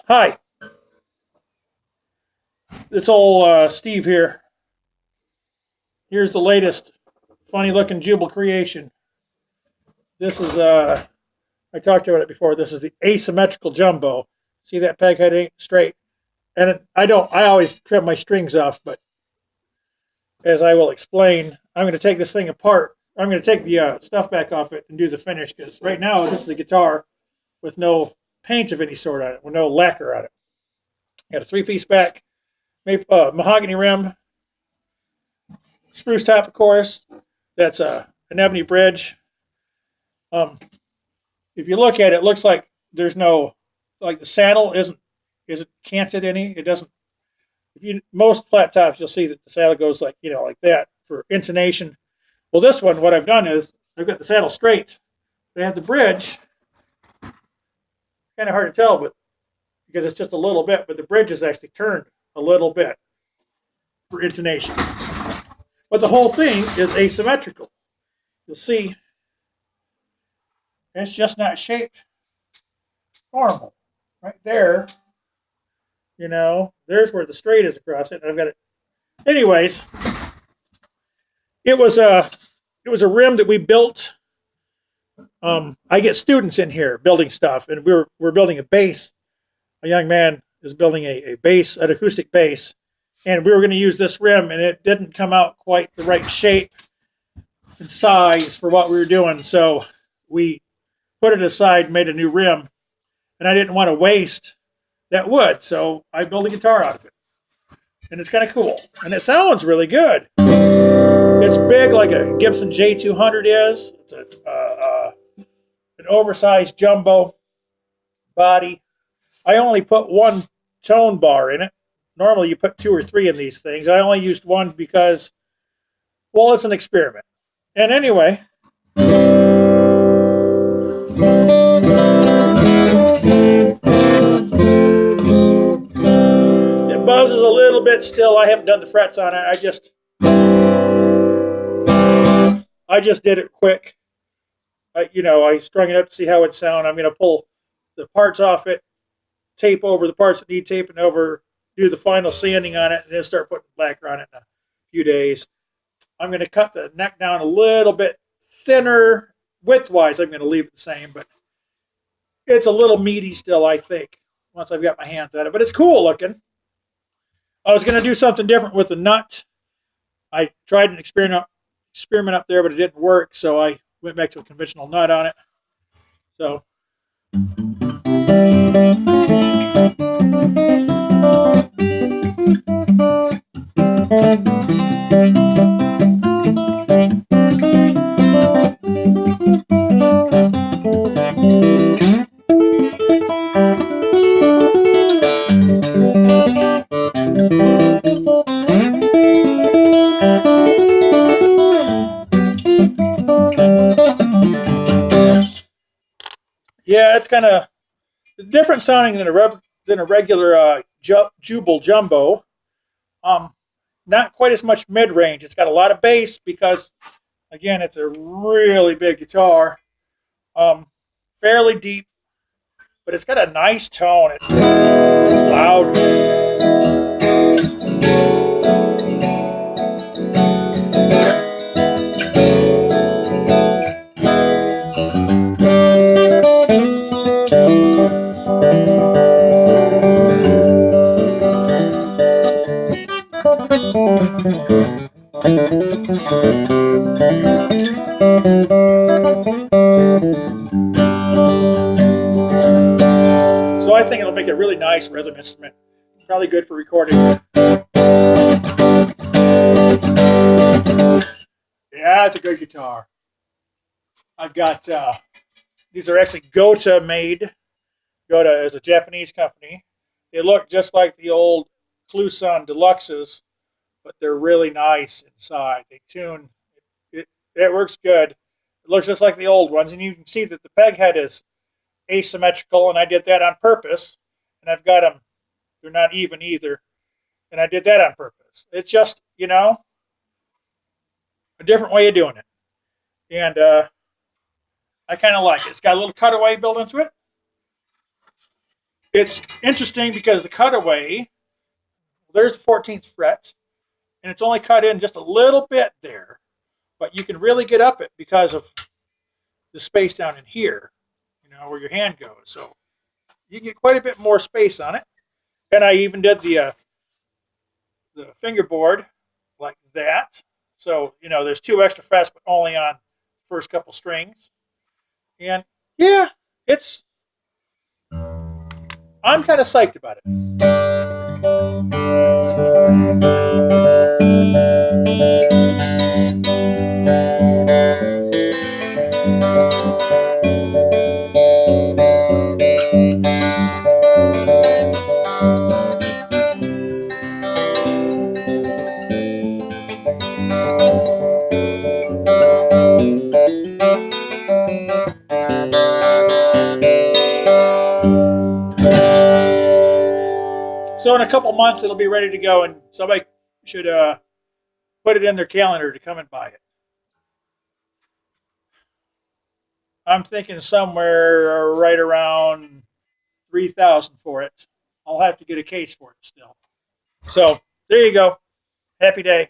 Hi, it's old Steve here. Here's the latest funny looking Jubal creation. This is, I talked about it before. This is the asymmetrical jumbo. See that peg head ain't straight. And I always trim my strings off, but as I will explain, I'm going to take this thing apart. I'm going to take the stuff back off it and do the finish because right now this is a guitar with no paint of any sort on it, with no lacquer on it. Got a three-piece back, mahogany rim, spruce top, of course. That's an ebony bridge. Um, if you look at it, it looks like there's no, like the saddle isn't canted any. It doesn't. If you most flat tops, you'll see that the saddle goes like like that for intonation. Well, this one, what I've done is I've got the saddle straight, but I have the bridge. Kind of hard to tell, but because it's just a little bit, but the bridge is actually turned a little bit for intonation. But the whole thing is asymmetrical. You'll see it's just not shaped normal. Right there, there's where the straight is across it. And I've got it. Anyways, it was a rim that we built. I get students in here building stuff, and we're building a bass. A young man is building a bass, an acoustic bass, and we were going to use this rim, and it didn't come out quite the right shape and size for what we were doing. So we put it aside, made a new rim, and I didn't want to waste that wood, so I built a guitar out of it, and it's kind of cool, and it sounds really good. It's big like a Gibson J200 is. It's an oversized jumbo body. I only put one tone bar in it. Normally you put two or three in these things. I only used one because, well, it's an experiment. And anyway, it buzzes a little bit still. I haven't done the frets on it. I just did it quick. I strung it up to see how it sound. I'm going to pull the parts off it, tape over the parts that need taping over, do the final sanding on it, and then start putting lacquer on it in a few days. I'm going to cut the neck down a little bit thinner. Width-wise, I'm going to leave it the same, but it's a little meaty still, I think, once I've got my hands on it. But it's cool looking. I was going to do something different with the nut. I tried an experiment up there, but it didn't work, so I went back to a conventional nut on it. So yeah, it's kind of different sounding than a regular Jubal jumbo. Not quite as much mid range. It's got a lot of bass because, again, it's a really big guitar. Fairly deep, but it's got a nice tone. It's loud. So I think it'll make a really nice rhythm instrument. Probably good for recording. Yeah, it's a good guitar. I've got these are actually Gota made. Gota is a Japanese company. They look just like the old Kluson Deluxes, but they're really nice inside. They tune. It works good. It looks just like the old ones, and you can see that the peg head is asymmetrical, and I did that on purpose. And I've got them; they're not even either, and I did that on purpose. It's just a different way of doing it, and I kind of like it. It's got a little cutaway built into it. It's interesting because the cutaway, there's the 14th fret, and it's only cut in just a little bit there, but you can really get up it because of the space down in here, where your hand goes. So you can get quite a bit more space on it. And I even did the fingerboard like that. So, there's 2 extra frets, but only on the first couple strings. And yeah, I'm kind of psyched about it. So in a couple months, it'll be ready to go, and somebody should put it in their calendar to come and buy it. I'm thinking somewhere right around 3,000 for it. I'll have to get a case for it still. So there you go. Happy day.